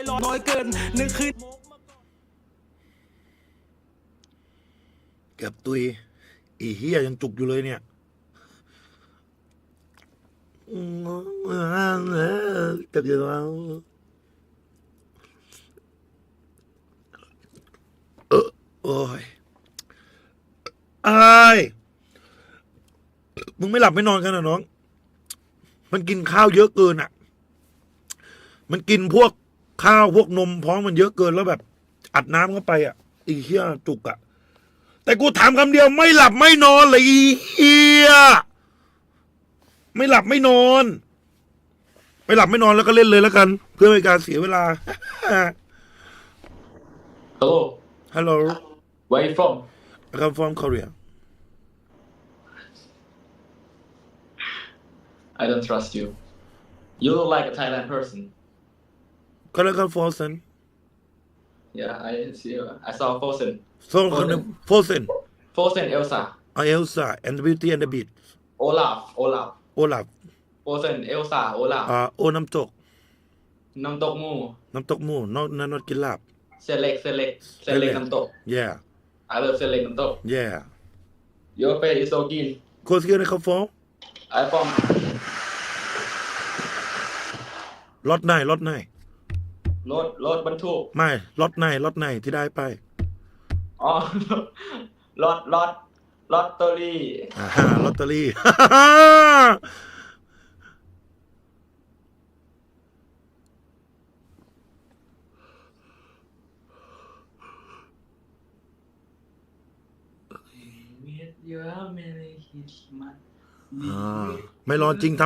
น้อยเกินนึกขึ้นเกือบตุยอีเหี้ยยังจุกอยู่เลยเนี่ยเกือบอยู่แล้วโอ้ยมึงไม่หลับไม่นอนกันเหรอน้องมันกินข้าวเยอะเกินอ่ะมันกินพวกข้าวพวกนมพร้อมมันเยอะเกินแล้วแบบอัดน้ำเข้าไปอ่ะอีเหี้ยจุกอ่ะแต่กูถามคำเดียวไม่หลับไม่นอนเลยอีเหี้ยไม่หลับไม่นอนไม่หลับไม่นอนแล้วก็เล่นเลยแล้วกันเพื่อไม่การเสียเวลา Hello. Hello Where are you from? I come from Korea I don't trust you. You look like a Thailand person. Korea Frozen Yeah, I see. I saw Frozen. Frozen Frozen Elsa. Elsa and the Beauty and the Beast Olaf. Olaf Frozen Elsa. Olaf. โอน้ำตก น้ำตกหมู นอกกินลาบ เส้นเล็กน้ำตก Yeah I love เส้นเล็กน้ำตก Yeah Your face is so keen. โคสเกียร์ในเขาฟ้อง I from รถไหน รถบรรทุก ไม่รถไหนที่ได้ไป อ๋อ รถลอตเตอรี่ ลอตเตอรี่ With your Merry Christmas ไม่ร้อนจริง